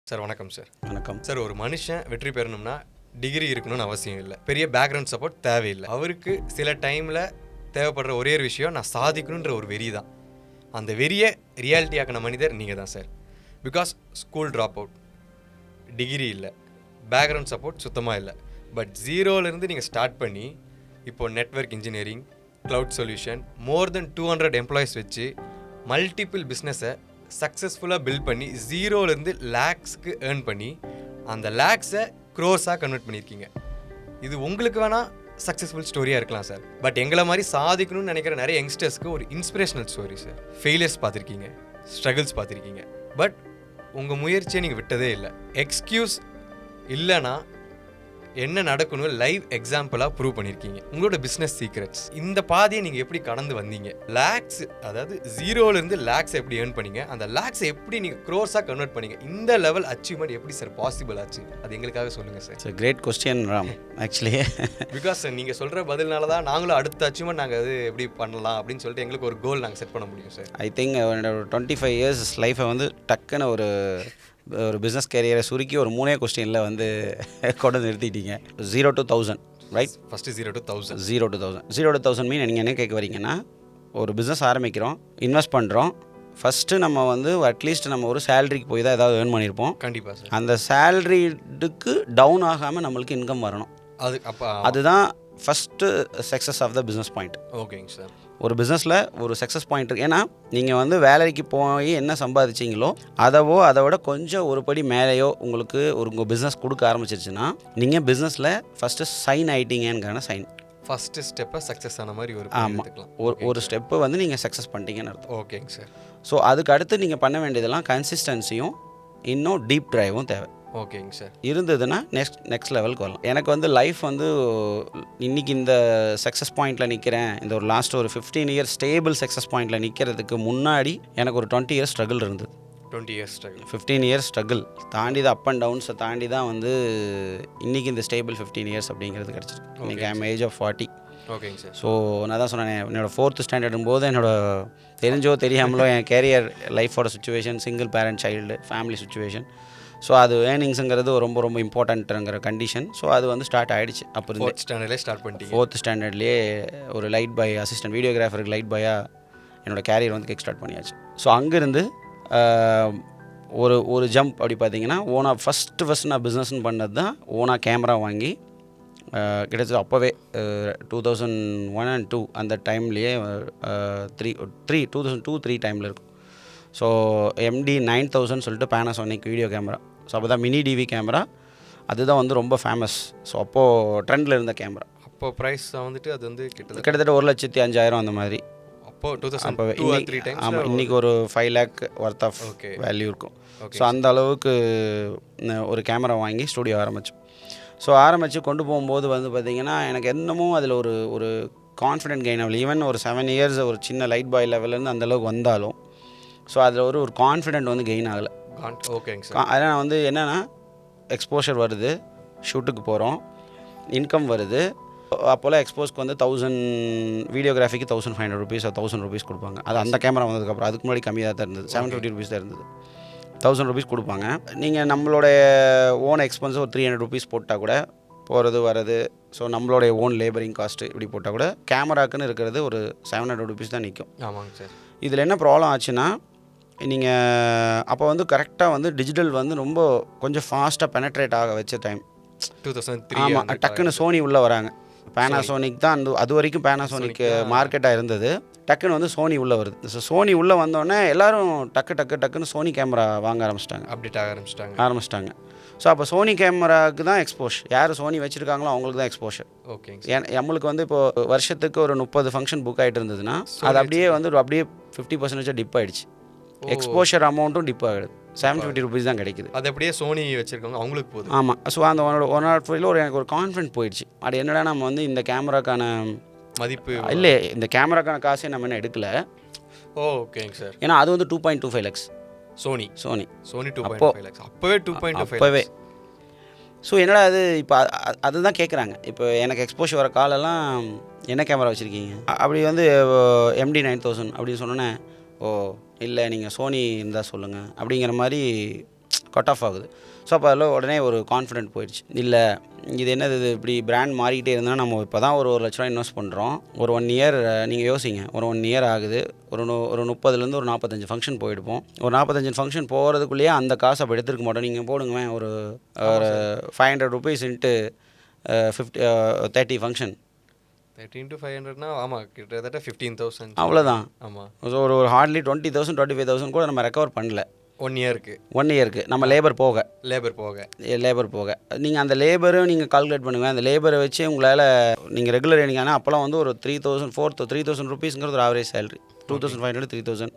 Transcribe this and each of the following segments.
Sir வணக்கம் sir. வணக்கம் sir, ஒரு மனுஷன் வெற்றி பெறணும்னா டிகிரி இருக்கணும்னு அவசியம் இல்லை, பெரிய பேக்ரவுண்ட் சப்போர்ட் தேவையில்லை. அவருக்கு சில டைமில் தேவைப்படுற ஒரே ஒரு விஷயம் நான் சாதிக்கணுன்ற ஒரு வெறி தான். அந்த வெறியை ரியாலிட்டி ஆக்கின மனிதர் நீங்கள் தான் sir. Because school drop out, degree இல்லை, பேக்ரவுண்ட் சப்போர்ட் சுத்தமாக இல்லை. பட் ஜீரோலேருந்து நீங்கள் ஸ்டார்ட் பண்ணி இப்போது நெட்வொர்க் இன்ஜினியரிங், க்ளவுட் சொல்யூஷன், மோர் தென் 200 எம்ப்ளாயிஸ் வச்சு மல்டிபிள் பிஸ்னஸை சக்ஸஸ்ஃபுல்லாக பில்ட் பண்ணி ஜீரோலேருந்து லேக்ஸ்க்கு ஏர்ன் பண்ணி அந்த லேக்ஸை க்ரோஸாக கன்வெர்ட் பண்ணியிருக்கீங்க. இது உங்களுக்கு வேணால் சக்ஸஸ்ஃபுல் ஸ்டோரியாக இருக்கலாம் சார். பட் எங்களை மாதிரி சாதிக்கணும்னு நினைக்கிற நிறைய யங்ஸ்டர்ஸ்க்கு ஒரு இன்ஸ்பிரேஷனல் ஸ்டோரி சார். ஃபெயிலியர்ஸ் பார்த்துருக்கீங்க, ஸ்ட்ரகிள்ஸ் பார்த்துருக்கீங்க, பட் உங்கள் முயற்சியை நீங்கள் விட்டதே இல்லை. எக்ஸ்கியூஸ் இல்லைன்னா என்ன நடக்கணும் லைவ் எக்ஸாம்பிளாக ப்ரூவ் பண்ணியிருக்கீங்க. உங்களோட பிஸ்னஸ் சீக்ரெட்ஸ், இந்த பாதையை நீங்கள் எப்படி கடந்து வந்தீங்க? லேக்ஸ், அதாவது ஜீரோலேருந்து லேக்ஸ் எப்படி ஏர்ன் பண்ணீங்க? அந்த லேக்ஸை எப்படி நீங்கள் க்ரோஸாக கன்வெர்ட் பண்ணீங்க? இந்த லெவல் அச்சீவ்மெண்ட் எப்படி சார் பாசிபிள் ஆச்சு? அது எங்களுக்காக சொல்லுங்கள் sir. It's great question Ram actually. Because நீங்கள் சொல்கிற பதில்னால தான் நாங்களும் அடுத்த அச்சீவ்மெண்ட் நாங்கள் அது எப்படி பண்ணலாம் அப்படின்னு சொல்லிட்டு எங்களுக்கு ஒரு கோல் நாங்கள் செட் பண்ண முடியும் சார். ஐ திங்க் என்னோட 25 இயர்ஸ் லைஃப்பை வந்து டக்குன்னு ஒரு பிஸ்னஸ் கேரியரை சுருக்கி ஒரு 3 கொஸ்டினில் வந்து கொண்டு நிறுத்திட்டீங்க. 0 to 1000 right? First 0 to 1000. 0 to 1000. 0 to 1000 மீன் நீங்கள் என்ன கேட்க வரீங்கன்னா, ஒரு பிஸ்னஸ் ஆரம்பிக்கிறோம், இன்வெஸ்ட் பண்ணுறோம். ஃபஸ்ட்டு நம்ம வந்து அட்லீஸ்ட் நம்ம ஒரு சேலரிக்கு போய் தான் ஏதாவது ஏர்ன் பண்ணியிருப்போம். கண்டிப்பாக சார். அந்த சேலரிக்கு டவுன் ஆகாமல் நம்மளுக்கு இன்கம் வரணும். அதுதான் first success of the business point. ஓகேங்க சார். ஒரு பிஸ்னஸில் ஒரு சக்ஸஸ் பாயிண்ட் இருக்குது. ஏன்னா நீங்கள் வந்து வேலைக்கு போய் என்ன சம்பாதிச்சிங்களோ அதை விட கொஞ்சம் ஒரு படி மேலேயோ உங்களுக்கு உங்கள் பிஸ்னஸ் கொடுக்க ஆரம்பிச்சிருச்சுன்னா நீங்கள் பிஸ்னஸில் ஃபஸ்ட்டு சைன் ஆகிட்டீங்கன்னு சைன். ஃபஸ்ட்டு ஸ்டெப்பை சக்ஸஸ் ஆன மாதிரி ஒரு ஒரு ஸ்டெப்பு வந்து நீங்கள் சக்ஸஸ் பண்ணிட்டீங்கன்னு அர்த்தம். ஓகேங்க சார். ஸோ அதுக்கு அடுத்து நீங்கள் பண்ண வேண்டியதெல்லாம் கன்சிஸ்டன்சியும் இன்னும் டீப் ட்ரைவும் தேவை. ஓகேங்க சார். இருந்ததுன்னா நெக்ஸ்ட் லெவலுக்கு வரலாம். எனக்கு வந்து லைஃப் வந்து இன்றைக்கி இந்த சக்ஸஸ் பாயிண்டில் நிற்கிறேன், இந்த ஒரு லாஸ்ட் ஒரு 15 இயர்ஸ் ஸ்டேபிள் சக்ஸஸ் பாயிண்டில் நிற்கிறதுக்கு முன்னாடி எனக்கு ஒரு 20 இயர்ஸ் ஸ்ட்ரகிள் இருந்தது. 20 இயர்ஸ் ஸ்ட்ரகிள், 15 இயர்ஸ் ஸ்ட்ரகிள் தாண்டி தான், அப் அண்ட் டவுன்ஸை தாண்டி தான் வந்து இன்றைக்கி இந்த ஸ்டேபிள் 15 இயர்ஸ் அப்படிங்கிறது கிடச்சிருக்கு. இன்றைக்கி ஐ எம் ஏஜ் ஆஃப் 40. ஓகேங்க சார். ஸோ நான் தான் சொன்னேன், என்னோடய 4th ஸ்டாண்டர்டும் போது என்னோட தெரிஞ்சோ தெரியாமலோ என் கேரியர் லைஃபோட situation, single parent child family situation, so அது ஏர்னிங்ஸுங்கிறது ரொம்ப ரொம்ப இம்பார்ட்டன்ட்டுங்கிற கண்டிஷன். ஸோ அது வந்து ஸ்டார்ட் ஆகிடுச்சு. அப்புறம் 4th ஸ்டாண்டர்ட்லேயே ஸ்டார்ட் பண்ணிட்டீங்க. 4th ஸ்டாண்டர்ட்லேயே ஒரு லைட் பாய் அசிஸ்டன்ட் வீடியோகிராஃபருக்கு லைட் பாயாக என்னோடய கேரியர் வந்து கிக் ஸ்டார்ட் பண்ணியாச்சு. ஸோ அங்கேருந்து ஒரு ஜம்ப் அப்படி பார்த்தீங்கன்னா, ஃபஸ்ட்டு நான் பிஸ்னஸ்ன்னு பண்ணது தான் ஓனாக கேமரா வாங்கி கிட்டத்தட்ட அப்போவே 2001 and 2 அந்த டைம்லேயே 2002-3 டைமில் இருக்கும். ஸோ MD 9000 சொல்லிட்டு பேனாசோனிக் வீடியோ கேமரா. ஸோ அப்போ தான் மினி டிவி கேமரா, அதுதான் வந்து ரொம்ப ஃபேமஸ். ஸோ அப்போது ட்ரெண்டில் இருந்த கேமரா. அப்போ ப்ரைஸ் வந்துட்டு அது வந்து கிட்டத்தட்ட 1,05,000 அந்த மாதிரி. அப்போ 2003 டைம்ஸ். ஆமாம், இன்றைக்கி ஒரு 5 lakh ஒர்த் ஆஃப் வேல்யூ இருக்கும். ஸோ அந்த அளவுக்கு ஒரு கேமரா வாங்கி ஸ்டூடியோ ஆரம்பித்தோம். ஸோ ஆரம்பித்து கொண்டு போகும்போது வந்து பார்த்திங்கன்னா, எனக்கு என்னமோ அதில் ஒரு கான்ஃபிடென்ட் கெயின் ஆகல. ஈவன் ஒரு 7 இயர்ஸ் ஒரு சின்ன லைட் பாய் லெவல்லேருந்து அந்தளவுக்கு வந்தாலும் ஸோ அதில் ஒரு கான்ஃபிடென்ட் வந்து கெயின் ஆகலை. ஓகேங்க சார். அதனால் வந்து என்னென்னா, எக்ஸ்போஷர் வருது, ஷூட்டுக்கு போகிறோம், இன்கம் வருது. அப்போல்லாம் எக்ஸ்போஸ்க்கு வந்து 1000 வீடியோகிராஃபிக்கு 1500 rupees or 1000 rupees கொடுப்பாங்க. அது அந்த கேமரா வந்ததுக்கப்புறம். அதுக்கு முன்னாடி கம்மியாக தான் இருந்தது, 750 rupees தான் இருந்தது. 1000 rupees கொடுப்பாங்க. நீங்கள் நம்மளுடைய ஓன் எக்ஸ்பென்ஸ் ஒரு 300 rupees போட்டால் கூட போகிறது வர்றது, ஸோ நம்மளுடைய ஓன் லேபரிங் காஸ்ட்டு இப்படி போட்டால் கூட கேமராக்குன்னு இருக்கிறது ஒரு 700 rupees தான் நிற்கும். ஆமாங்க சார். இதில் என்ன ப்ராப்ளம் ஆச்சுன்னா, நீங்கள் அப்போ வந்து கரெக்டாக வந்து டிஜிட்டல் வந்து ரொம்ப கொஞ்சம் ஃபாஸ்ட்டாக பெனட்ரேட் ஆக வச்ச டைம் 2003. ஆமாம், டக்குன்னு சோனி உள்ளே வராங்க. பேனாசோனிக் தான் அது வரைக்கும் பேனாசோனிக் மார்க்கெட்டாக இருந்தது. டக்குன்னு வந்து சோனி உள்ளே வருது. ஸோ சோனி உள்ளே வந்தோடனே எல்லோரும் டக்குன்னு சோனி கேமரா வாங்க அப்டேட் ஆரம்பிச்சிட்டாங்க. ஸோ அப்போ சோனி கேமராவுக்கு தான் எக்ஸ்போஷர். யார் சோனி வச்சுருக்காங்களோ அவங்களுக்கு தான் எக்ஸ்போஷர். ஓகே. நம்மளுக்கு வந்து இப்போது வருஷத்துக்கு ஒரு 30 ஃபங்க்ஷன் புக் ஆகிட்டு இருந்ததுன்னா அது அப்படியே 50% டிப் ஆகிடுச்சு. எக்ஸ்போஷர் அமௌண்ட்டும் டிப் ஆகிடுது. 750 rupees தான் கிடைக்குது. அது அப்படியே சோனி வச்சுருக்காங்க அவங்களுக்கு போகுது. ஆமாம். ஸோ அந்த 104 எனக்கு ஒரு கான்ஃபிடென்ட் போயிடுச்சு. அது என்னடா, நம்ம வந்து இந்த கேமராக்கான மதிப்பு இல்லை, இந்த கேமராக்கான காசே நம்ம என்ன எடுக்கலை. ஓகேங்க சார். ஏன்னா அது வந்து 2.25 lakhs சோனி 2.25 lakhs அப்போவே 2.25 அப்போவே. ஸோ என்னடா அது, இப்போ அதுதான் கேட்குறாங்க. இப்போ எனக்கு எக்ஸ்போஷர் வர காலெல்லாம் என்ன கேமரா வச்சுருக்கீங்க அப்படி வந்து MD 9000 அப்படின்னு சொன்னோன்னே, ஓ இல்லை நீங்கள் சோனி இருந்தால் சொல்லுங்கள் அப்படிங்கிற மாதிரி கட் ஆஃப் ஆகுது. ஸோ அப்போ அதில் உடனே ஒரு கான்ஃபிடென்ட் போயிடுச்சு. இல்லை இது என்னது இது இப்படி பிராண்ட் மாறிக்கிட்டே இருந்தால் நம்ம இப்போ தான் ஒரு 1 லட்ச ரூபா இன்வெஸ்ட் பண்ணுறோம். ஒரு 1 இயர் நீங்கள் யோசிங்க, ஒரு 1 இயர் ஆகுது, ஒரு 30லேருந்து ஒரு 45 ஃபங்க்ஷன் போயிடுப்போம். ஒரு 45 ஃபங்க்ஷன் போகிறதுக்குள்ளேயே அந்த காசை அப்போ எடுத்துருக்க மாட்டோம். நீங்கள் போடுங்களேன் ஒரு 500 ருபீஸ் இன்ட்டு 30 ஃபங்க்ஷன் 30 into 500னா ஆமாம் கிட்டத்தட்ட 15,000 அவ்வளோதான். ஆமாம். ஸோ ஒரு ஹார்ட்லி 20,000 25,000 கூட நம்ம ரெக்கவர் பண்ணல 1 இயருக்கு. 1 இயருக்கு நம்ம லேபர் போக நீங்கள் அந்த லேபரும் நீங்கள் கால்குலேட் பண்ணுங்கள். அந்த லேபரை வச்சு உங்களால் நீங்கள் ரெகுலர் ஏர்னிங் ஆனால் அப்போலாம் வந்து ஒரு 3,000 ருபீஸ்ங்கிறது ஒரு ஆவரேஜ் சேலரி. 2,500 3,000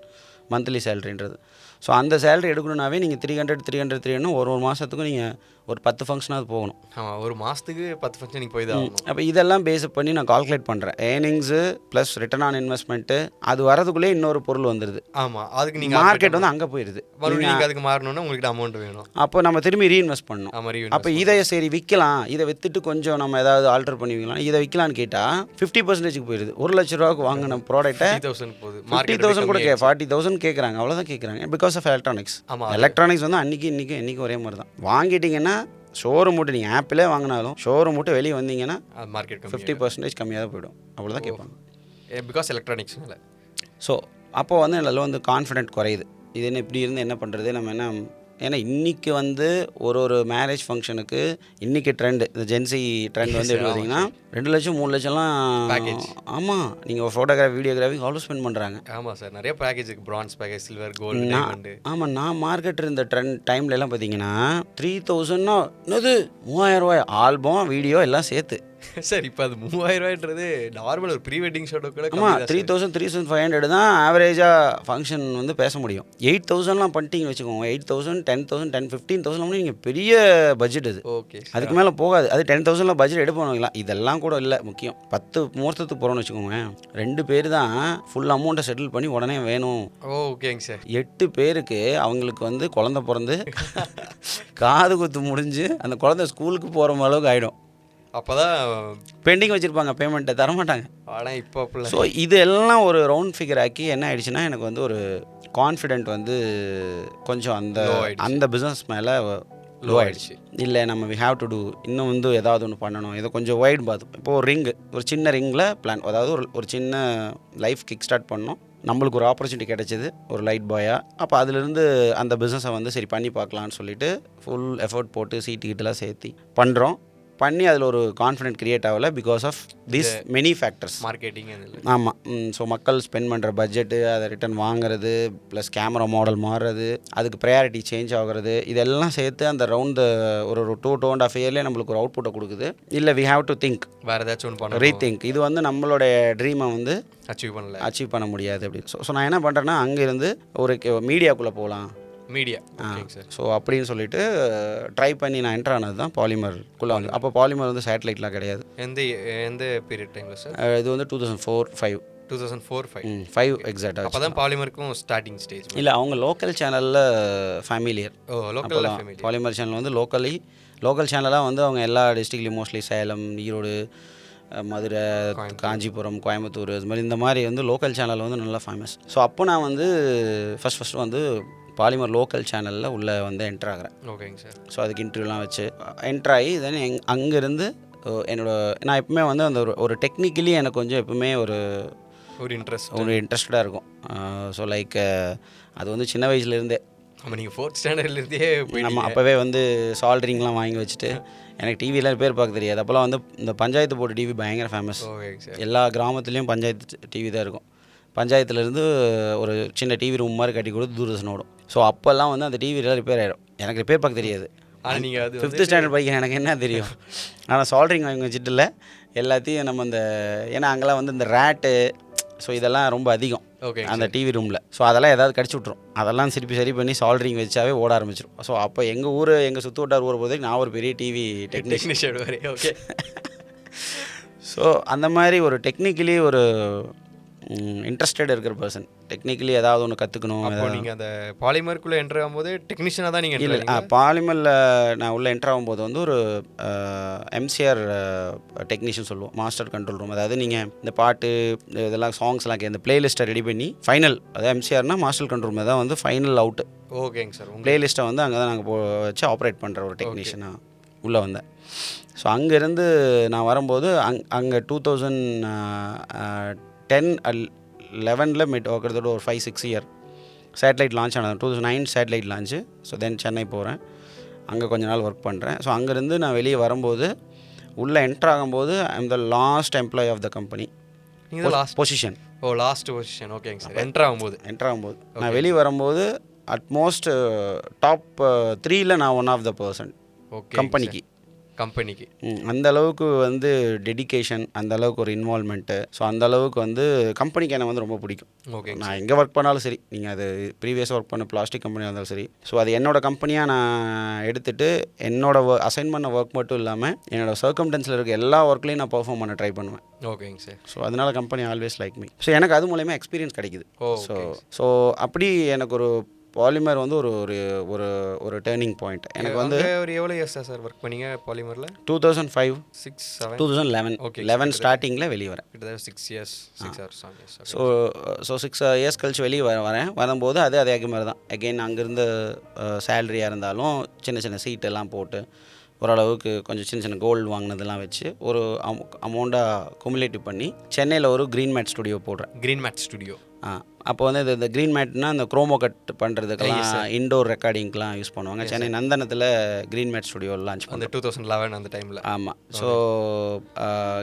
மந்த்லி சேலரின்றது. ஸோ அந்த சேலரி எடுக்கணுன்னாவே நீங்கள் 300 ஒரு மாதத்துக்கும் நீங்கள் ஒரு 10 ஃபங்க்ஷனாவது போகணும். ஆமாம், ஒரு மாதத்துக்கு 10 ஃபங்க்ஷன் நீங்கள் போய் தான் ஆகணும். அப்போ இதெல்லாம் பேஸ் பண்ணி நான் கால்குலேட் பண்ணுறேன். Earnings plus return on investment அது வரதுக்குள்ளே இன்னொரு பொருள் வந்துடுது. ஆமாம், அதுக்கு நீங்கள் மார்க்கெட் வந்து அங்கே போயிடுது. நீங்கள் அதுக்கு மாறணும்னா உங்களுக்கு அமௌண்ட் வேணும். அப்போ நம்ம திரும்பி ரீஇன்வெஸ்ட் பண்ணணும். அப்போ இதை சரி விற்கலாம், இதை விற்றுட்டு கொஞ்சம் நம்ம ஏதாவது ஆல்டர் பண்ணி விற்கலாம், இதை விற்கலான்னு கேட்டால் 50% போயிடுது. 1 லட்ச ரூபாய்க்கு வாங்கின ப்ராடக்ட்டை 50,000 கூட 40,000 கேட்குறாங்க. அவ்வளோதான் கேட்குறாங்க. Because of electronics. எலக்ட்ரானிக்ஸ் வந்து இன்றைக்கி ஒரே மாதிரி தான். வாங்கிட்டீங்கன்னா ஷோரூம் விட்டு நீங்கள் ஆப்பிளே வாங்கினாலும் ஷோரூம் விட்டு வெளியே வந்தீங்கன்னா மார்க்கெட் 50% கம்மியாக தான் போயிடும். அவ்வளோதான் கேட்பாங்க. பிகாஸ் எலக்ட்ரானிக்ஸ்னால. ஸோ அப்போது வந்து அதில் வந்து கான்ஃபிடென்ட் குறையுது. இது என்ன இப்படி இருந்து என்ன பண்ணுறது நம்ம என்ன. ஏன்னா இன்றைக்கி வந்து ஒரு மேரேஜ் ஃபங்க்ஷனுக்கு இன்றைக்கி ட்ரெண்டு, இந்த ஜென்சி ட்ரெண்ட் வந்து எப்படி பார்த்தீங்கன்னா 2 லட்சம் 3 லட்சம்லாம் பேக்கேஜ். ஆமாம், நீங்கள் ஃபோட்டோகிராஃபி வீடியோகிராஃபி அவ்வளோ ஸ்பெண்ட் பண்ணுறாங்க. ஆமாம் சார், நிறைய பேக்கேஜ் இருக்குது. Bronze package, silver, gold, diamond. ஆமாம், நான் மார்க்கெட் இருந்த ட்ரெண்ட் டைம்ல எல்லாம் பார்த்தீங்கன்னா 3,000னா என்னது 3,000 ரூபாய் ஆல்பம் வீடியோ எல்லாம் சேர்த்து. சார் இப்போ அது 3,000 ரூபாய்ன்றது நார்மல் ஒரு ப்ரீ வெட்டிங் ஷோட்டோ கூட. ஆமாம், 3,500 தான் ஆவரேஜாக ஃபங்க்ஷன் வந்து பேச முடியும். 8,000லாம் பண்ணிட்டீங்கன்னு வச்சுக்கோங்க. 8,000 10,000 15,000 நீங்கள் பெரிய பட்ஜெட் அது. ஓகே, அதுக்கு மேலே போகாது. அது 10,000 பட்ஜெட் எடுப்போம். இதெல்லாம் கூட இல்லை. முக்கியம் 10 முகூர்த்தத்துக்கு போகிறோன்னு வச்சுக்கோங்க. 2 பேர் தான் ஃபுல் அமௌண்ட்டை செட்டில் பண்ணி உடனே வேணும். ஓகேங்க சார். 8 பேருக்கு அவங்களுக்கு வந்து குழந்தை பிறந்து காது குத்து முடிஞ்சு அந்த குழந்தை ஸ்கூலுக்கு போகிற அளவுக்கு ஆகிடும். அப்போ தான் பெண்டிங் வச்சுருப்பாங்க, பேமெண்ட்டை தரமாட்டாங்க. ஆனால் இப்போ ஸோ இது எல்லாம் ஒரு ரவுண்ட் ஃபிகர் ஆக்கி என்ன ஆயிடுச்சுன்னா எனக்கு வந்து ஒரு கான்ஃபிடென்ட் வந்து கொஞ்சம் அந்த பிஸ்னஸ் மேலே லோ ஆகிடுச்சு. இல்லை நம்ம வி ஹாவ் டு டூ இன்னும் வந்து ஏதாவது ஒன்று பண்ணணும். இதை கொஞ்சம் வைட் பார்த்தோம். இப்போது ஒரு சின்ன ரிங்கில் பிளான், அதாவது ஒரு சின்ன லைஃப் கிக் ஸ்டார்ட் பண்ணோம். நம்மளுக்கு ஒரு ஆப்பர்ச்சுனிட்டி கிடைச்சிது ஒரு லைட் பாயாக. அப்போ அதிலிருந்து அந்த பிஸ்னஸை வந்து சரி பண்ணி பார்க்கலான்னு சொல்லிட்டு ஃபுல் எஃபர்ட் போட்டு சீட்டுக்கிட்டலாம் சேர்த்து பண்ணுறோம். பண்ணி அதில் ஒரு கான்ஃபிடென்ட் க்ரியேட் ஆகலை because of this many factors. Marketing. ஆமாம். ஸோ மக்கள் ஸ்பெண்ட் பண்ணுற பட்ஜெட்டு, அதை ரிட்டர்ன் வாங்குறது, ப்ளஸ் கேமரா மாடல் மாறுறது, அதுக்கு ப்ரையாரிட்டி சேஞ்ச் ஆகுறது, இதெல்லாம் சேர்த்து அந்த ரவுண்ட் ஒரு 2.5 இயர்லேயே நம்மளுக்கு ஒரு அவுட்புட்டை கொடுக்குது. இல்லை வி ஹாவ் டு திங்க், வேறு ஏதாச்சும் ஒன்று பண்ண ரீதிங்க். இது வந்து நம்மளோட ட்ரீமை வந்து அச்சீவ் பண்ண முடியாது அப்படின்னு. ஸோ நான் என்ன பண்ணுறேன்னா அங்கேருந்து ஒரு மீடியாக்குள்ளே போகலாம். மீடியா. ஸோ அப்படின்னு சொல்லிட்டு ட்ரை பண்ணி நான் என்ட்ரு ஆனது தான் பாலிமர்க்குள்ளே வந்து. அப்போ பாலிமர் வந்து சேட்டலைட்லாம் கிடையாது. எந்த பீரியட் டைமில் சார்? இது வந்து 2004-5 2004-5 எக்ஸாக்டாக. அப்போ தான் பாலிமருக்கும் ஸ்டார்டிங் ஸ்டேஜ். இல்லை, அவங்க லோக்கல் சேனலில் ஃபேமிலியர். பாலிமர் சேனல் வந்து லோக்கல் சேனலாக வந்து அவங்க எல்லா டிஸ்ட்ரிக்ட்லேயும் மோஸ்ட்லி சேலம், ஈரோடு, மதுரை, காஞ்சிபுரம், கோயம்புத்தூர், இது மாதிரி வந்து லோக்கல் சேனல் வந்து நல்லா ஃபேமஸ். ஸோ அப்போ நான் வந்து ஃபஸ்ட்டு வந்து பாலிமர் லோக்கல் சேனலில் உள்ளே வந்து என்ட்ரு ஆகிறேன். ஓகேங்க சார். ஸோ அதுக்கு இன்டர்வியூலாம் வச்சு என்ட்ரு ஆகி தென் அங்கேருந்து நான் எப்பவுமே வந்து அந்த ஒரு டெக்னிக்கலி எனக்கு கொஞ்சம் எப்பவுமே ஒரு இன்ட்ரெஸ்டடாக இருக்கும். ஸோ லைக் அது வந்து சின்ன வயசுலேருந்தே. ஆமாம், நீங்கள் 4th ஸ்டாண்டர்ட்லேருந்தே நம்ம அப்போவே வந்து சால்ட்ரிங்லாம் வாங்கி வச்சுட்டு எனக்கு டிவிலாம் பேர் பார்க்க தெரியாது. அப்போல்லாம் வந்து இந்த பஞ்சாயத்து போர்டு டிவி பயங்கர ஃபேமஸ். எல்லா கிராமத்துலேயும் பஞ்சாயத்து டிவி தான் இருக்கும். பஞ்சாயத்துலேருந்து ஒரு சின்ன டிவி ரூம் மாதிரி கட்டி கொடுத்து தூரதர்ஷன் ஓடும். ஸோ அப்போல்லாம் வந்து அந்த டிவிலாம் ரிப்பேர் ஆகிடும். எனக்கு ரிப்பேர் பார்க்க தெரியாது. ஆனால் நீங்கள் அது 5th ஸ்டாண்டர்ட் படிக்கிறேன், எனக்கு என்ன தெரியும். ஆனால் சால்ட்ரிங் வாங்கி வச்சுட்டு இல்லை எல்லாத்தையும் நம்ம ஏன்னா அங்கெல்லாம் வந்து இந்த ரேட்டு, ஸோ இதெல்லாம் ரொம்ப அதிகம் அந்த டிவி ரூமில். ஸோ அதெல்லாம் ஏதாவது கடிச்சு விட்ரும். அதெல்லாம் சரி பண்ணி சால்ட்ரிங் வச்சாவே ஓட ஆரம்பிச்சிடும். ஸோ அப்போ எங்கள் சுற்று வட்டார் ஊர் போதே நான் ஒரு பெரிய டிவி டெக்னீஷியன். ஓகே. ஸோ அந்த மாதிரி ஒரு டெக்னிக்கலி ஒரு இன்ட்ரெஸ்டட் இருக்கிற பர்சன், டெக்னிக்கலி ஏதாவது ஒன்று கற்றுக்கணும். அப்போ நீங்கள் அந்த பாலிமருக்குள்ளே என்ட்ரு ஆகும்போது டெக்னீஷியனாக தான் நீங்கள் இல்லை பாலிமரில் நான் உள்ளே என்ட்ரு ஆகும்போது வந்து ஒரு எம்சிஆர் டெக்னீஷியன் சொல்லுவோம், மாஸ்டர் கண்ட்ரோல் ரூம். அதாவது நீங்கள் இந்த பாட்டு இதெல்லாம் சாங்ஸ்லாம் இந்த பிளேலிஸ்ட்டை ரெடி பண்ணி ஃபைனல், அதாவது எம்சிஆர்னா மாஸ்டர் கண்ட்ரோல் ரூம் தான் வந்து ஃபைனல் அவுட்டு. ஓகேங்க சார். பிளேலிஸ்ட்டை வந்து அங்கே தான் நாங்கள் வச்சு ஆப்ரேட் பண்ணுற ஒரு டெக்னீஷியனாக உள்ளே வந்தேன். ஸோ அங்கேருந்து நான் வரும்போது அங்கே 2010-11 கிட்டத்தட்ட ஒரு 5-6 இயர் சேட்டலைட் லான்ச் ஆனது. 2009 satellite launch. So then Chennai போகிறேன், அங்கே கொஞ்ச நாள் ஒர்க் பண்ணுறேன். ஸோ அங்கேருந்து நான் வெளியே வரும்போது உள்ளே என்ட்ரு ஆகும்போது I am the last employee of the company. நீங்கள் லாஸ்ட் பொசிஷன். Last position. ஓகேங்க சார். என்ட்ரு ஆகும்போது நான் வெளியே வரும்போது அட்மோஸ்ட் டாப் 3ல் நான் ஒன் ஆஃப் த பர்சன் கம்பெனிக்கு. அந்த அளவுக்கு வந்து டெடிகேஷன், அந்த அளவுக்கு ஒரு இன்வால்மெண்ட்டு. ஸோ அந்த அளவுக்கு வந்து கம்பெனிக்கு எனக்கு வந்து ரொம்ப பிடிக்கும். ஓகே. நான் எங்கே ஒர்க் பண்ணாலும் சரி, நீங்கள் அது ப்ரீவியஸாக ஒர்க் பண்ண பிளாஸ்டிக் கம்பெனியாக இருந்தாலும் சரி, ஸோ அது என்னோடய கம்பெனியாக நான் எடுத்துகிட்டு என்னோட அசைன் பண்ண ஒர்க் மட்டும் இல்லாமல் என்னோட சர்க்கம்டன்ஸில் இருக்க எல்லா ஒர்க்லையும் நான் பெர்ஃபார்ம் பண்ண ட்ரை பண்ணுவேன். ஓகேங்க சார். ஸோ அதனால் company always like me. So எனக்கு அது மூலயமா எக்ஸ்பீரியன்ஸ் கிடைக்குது. ஸோ அப்படி எனக்கு ஒரு பாலிமர் வந்து ஒரு ஒரு ஒரு டேர்னிங் பாயிண்ட். எனக்கு வந்து ஒரு எவ்வளோ இயர்ஸ் சார் ஒர்க் பண்ணீங்க பாலிமரில்? 2005 6 7 2011. ஓகே. 11 ஸ்டார்டிங்கில் வெளியே வரேன். கிட்டத்தட்ட 6 years 6 or 7 years. So 6 years கழிச்சு வெளியே வரும்போது அதே மாதிரி தான். அகெயின் அங்கேருந்து சேலரியாக இருந்தாலும் சின்ன சின்ன சீட்டெல்லாம் போட்டு ஓரளவுக்கு கொஞ்சம் சின்ன சின்ன கோல்டு வாங்கினதெல்லாம் வச்சு ஒரு அமௌண்ட்டாக குமுலேட்டிவ் பண்ணி சென்னையில் ஒரு க்ரீன் மேட் ஸ்டுடியோ போடுறேன். Green mat studio. அப்போ வந்து இந்த க்ரீன் மேட்னா அந்த க்ரோமோ கட் பண்ணுறதுக்கெல்லாம் இன்டோர் ரெக்கார்டிங்க்கெலாம் யூஸ் பண்ணுவாங்க. சென்னை நந்தனத்தில் க்ரீன் மேட் ஸ்டுடியோ லான்ச் அந்த 2011 அந்த டைமில். ஆமாம். ஸோ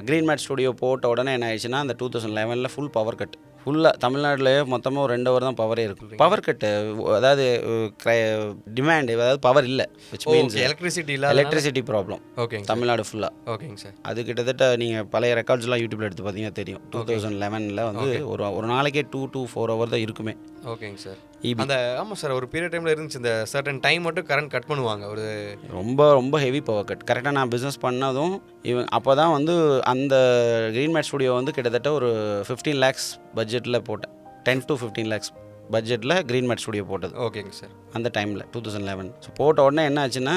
க்ரீன் மேட் ஸ்டுடியோ போட்ட உடனே என்ன ஆயிடுச்சுன்னா அந்த 2011 ஃபுல் பவர் கட். ஃபுல்லாக தமிழ்நாட்டிலேயே மொத்தமாக ஒரு 2 hour தான் பவரே இருக்கும். பவர் கட்டு, அதாவது டிமாண்ட், அதாவது பவர் இல்லை, which means electricity problem. Okay. Tamil Nadu ஃபுல்லாக. ஓகேங்க சார். அது கிட்டத்தட்ட நீங்கள் பழைய ரெக்கார்ட்ஸ்லாம் யூடியூப்பில் எடுத்து பார்த்தீங்கன்னா தெரியும். 2011 வந்து ஒரு நாளைக்கே 2 to 4 hours தான் இருக்குமே. ஓகேங்க சார். அந்த ஆமாம் சார், ஒரு பீரியட் டைமில் இருந்துச்சு இந்த சர்டன் டைம் மட்டும் கரண்ட் கட் பண்ணுவாங்க. ஒரு ரொம்ப ஹெவி பவர் கட். கரெக்டாக நான் பிஸ்னஸ் பண்ணதும் அப்போ தான் வந்து அந்த க்ரீன் மேட் ஸ்டுடியோ வந்து கிட்டத்தட்ட ஒரு 15 lakhs பட்ஜெட்டில் போட்டேன். 10 to 15 lakhs பட்ஜெட்டில் க்ரீன் மேட் ஸ்டுடியோ போட்டது. ஓகேங்க சார். அந்த டைமில் 2011. ஸோ போட்ட உடனே என்ன ஆச்சுன்னா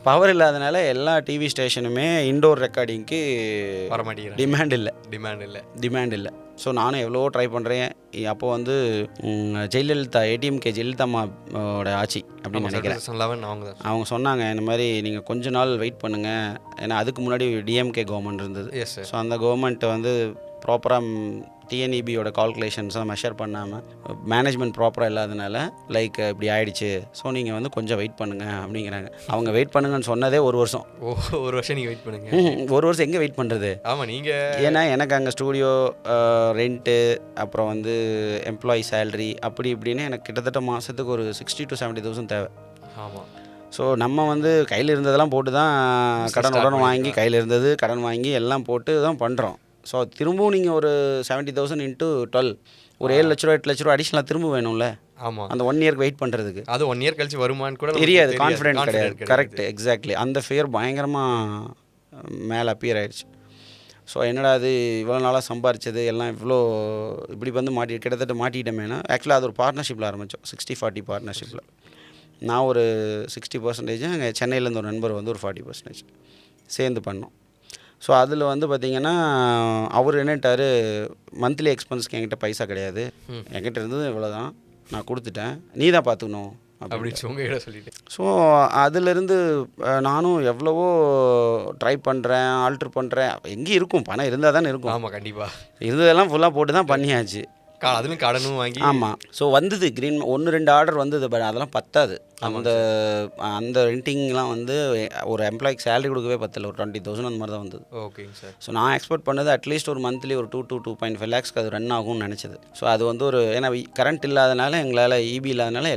பவர் இல்லாதனால எல்லா டிவி ஸ்டேஷனுமே இன்டோர் ரெக்கார்டிங்க்கு வர மாட்டேங்கிறாங்க. டிமாண்ட் இல்லை. ஸோ நானும் எவ்வளவோ ட்ரை பண்ணுறேன். அப்போ வந்து ஜெயலலிதா, ஏடிஎம்கே ஜெயலலிதாவோட ஆட்சி அப்படின்னு நினைக்கிறேன். அவங்க சொன்னாங்க இந்த மாதிரி நீங்கள் கொஞ்ச நாள் வெயிட் பண்ணுங்கள், ஏன்னா அதுக்கு முன்னாடி டிஎம்கே கவர்மெண்ட் இருந்தது. ஸோ அந்த கவர்மெண்ட்டை வந்து ப்ராப்பராக டிஎன்இபியோட கால்குலேஷன்ஸாக மெஷர் பண்ணாமல் மேனேஜ்மெண்ட் ப்ராப்பராக இல்லாதனால லைக் இப்படி ஆயிடுச்சு. ஸோ நீங்கள் வந்து கொஞ்சம் வெயிட் பண்ணுங்கள் அப்படிங்கிறாங்க. அவங்க வெயிட் பண்ணுங்கன்னு சொன்னதே ஒரு வருஷம். ஒரு வருஷம் நீங்கள் வெயிட் பண்ணுங்கள். ஒரு வருஷம் எங்கே வெயிட் பண்ணுறது? ஆமாம் நீங்கள், ஏன்னா எனக்கு அங்கே ஸ்டூடியோ ரெண்ட்டு, அப்புறம் வந்து எம்ப்ளாயி சேலரி, அப்படி இப்படின்னு எனக்கு கிட்டத்தட்ட மாதத்துக்கு ஒரு 60 to 70,000 தேவை. ஆமாம். ஸோ நம்ம வந்து கையில் இருந்ததெல்லாம் போட்டு தான் கடன் வாங்கி, கையில் இருந்தது கடன் வாங்கி எல்லாம் போட்டு தான் பண்ணுறோம். ஸோ திரும்பவும் நீங்கள் ஒரு 70,000 into 12 ஒரு 7 லட்ச ரூபா 8 லட்ச ரூபா அடிஷ்னலாக திரும்ப வேணும்ல. ஆமாம். அந்த 1 இயர்க்கு வெயிட் பண்ணுறதுக்கு. அது 1 year கழிச்சு வருமானு கூட தெரியாது, கான்ஃபிடென்ட் கிடையாது. Correct, exactly. அந்த ஃபியர் பயங்கரமாக மேலே அப்பியர் ஆயிடுச்சு. ஸோ என்னடா அது இவ்வளோ நாளாக சம்பாரிச்சது எல்லாம் இப்படி வந்து கிட்டத்தட்ட மாட்டிக்கிட்டோமேனா. ஆக்சுவலாக அது ஒரு பார்ட்னர்ஷிப்பில் ஆரம்பித்தோம், 60-40 பார்ட்னர்ஷிப்பில். நான் ஒரு 60%, அங்கே சென்னையிலேருந்து ஒரு நண்பர் வந்து ஒரு 40% சேர்ந்து பண்ணோம். ஸோ அதில் வந்து பார்த்திங்கன்னா அவர் என்னட்டார், மந்த்லி எக்ஸ்பென்ஸ்க்கு என்கிட்ட பைசா கிடையாது, என்கிட்ட இருந்தது இவ்வளோ தான், நான் கொடுத்துட்டேன், நீ தான் பார்த்துக்கணும் அப்படின்னு உங்ககிட்ட சொல்லிட்டு. ஸோ அதிலிருந்து நானும் எவ்வளவோ ட்ரை பண்ணுறேன், ஆல்ட்ரு பண்ணுறேன். எங்கேயும் இருக்கும், பணம் இருந்தால் தானே இருக்கும். ஆமாம், கண்டிப்பாக. இருந்ததெல்லாம் ஃபுல்லாக போட்டு தான் பண்ணியாச்சு. அதுவும் கடனும் வாங்கி. ஆமாம். ஸோ வந்தது க்ரீன் 1-2 ஆர்டர் வந்தது, பட் அதெல்லாம் பத்தாது. அந்த ரெண்டிங்லாம் வந்து ஒரு எம்ப்ளாய்க்கு சேலரி கொடுக்கவே பத்தல, ஒரு 20,000 அந்த மாதிரி தான் வந்தது. ஓகேங்க சார். ஸோ நான் எக்ஸ்பெக்ட் பண்ணது அட்லீஸ்ட் ஒரு மந்த்லி ஒரு 2 to 2.5 lakhs அது ரன் ஆகும்னு நினச்சது. ஸோ அது வந்து ஒரு, ஏன்னா கரண்ட் இல்லாதனால, எங்களால் இபி இல்லாதனால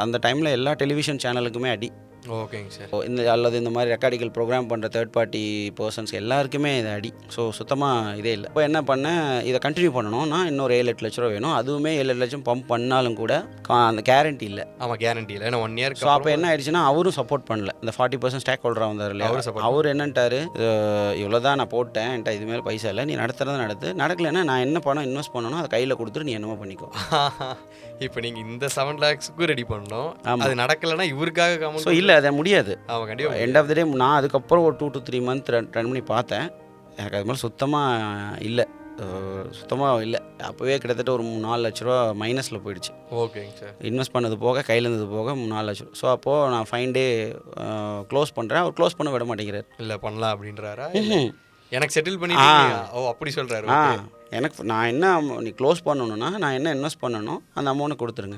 அந்த டைமில் எல்லா டெலிவிஷன் சேனலுக்குமே அடி. ஓகேங்க சார். அல்லது இந்த மாதிரி ரெக்கார்டிக்கல் ப்ரோக்ராம் பண்ணுற தேர்ட் பார்ட்டி பர்சன்ஸ் எல்லாருக்குமே இது அடி. ஸோ சுத்தமாக இதே இல்லை. இப்போ என்ன பண்ணேன், இதை கண்டினியூ பண்ணணும்னா இன்னொரு 7-8 லட்ச ரூபா வேணும். அதுவுமே 7-8 லட்சம் பம்ப் பண்ணாலும் கூட அந்த கேரண்டி இல்லை. ஆமாம், கேரண்டி இல்லை. ஏன்னா 1 இயர். ஸோ அப்போ என்ன ஆயிடுச்சுன்னா அவரும் சப்போர்ட் பண்ணல. இந்த 40% ஸ்டாக் ஹோல்டராக வந்தார் இல்லையா, அவர் என்னன்ட்டாரு, இவ்வளோ தான் நான் போட்டேன், என்கிட்ட இதுமாதிரி பைசா இல்லை, நீ நடத்துறதை நடக்கலைன்னா நான் என்ன பணம் இன்வெஸ்ட் பண்ணணும் அதை கையில் கொடுத்துட்டு நீ என்னமோ பண்ணிக்கோ. இப்போ நீங்கள் இந்த 7 lakhsக்கு ரெடி பண்ணணும், அது நடக்கலைன்னா இவருக்காக. ஸோ இல்லை, அதை முடியாது. ஆமாம், கண்டிப்பாக. எண்ட் ஆஃப் த டே நான் அதுக்கப்புறம் ஒரு 2 to 3 months ரன் பண்ணி பார்த்தேன். எனக்கு அது மாதிரி சுத்தமாக இல்லை, அப்போவே கிட்டத்தட்ட ஒரு 4 லட்ச ரூபா மைனஸில் போயிடுச்சு. ஓகேங்க சார். இன்வெஸ்ட் பண்ணது போக கையில் இருந்தது போக 4 லட்சம். ஸோ அப்போது நான் ஃபைன் டே க்ளோஸ் பண்ணுறேன், அவர் க்ளோஸ் பண்ண விட மாட்டேங்கிறார். இல்லை பண்ணலாம் அப்படின்றாரா? எனக்கு செட்டில் பண்ணி. ஓ அப்படி சொல்கிறாரு. எனக்கு நான் என்ன, நீ க்ளோஸ் பண்ணணுன்னா நான் என்ன இன்வெஸ்ட் பண்ணணும் அந்த அமௌண்ட்டை கொடுத்துட்டு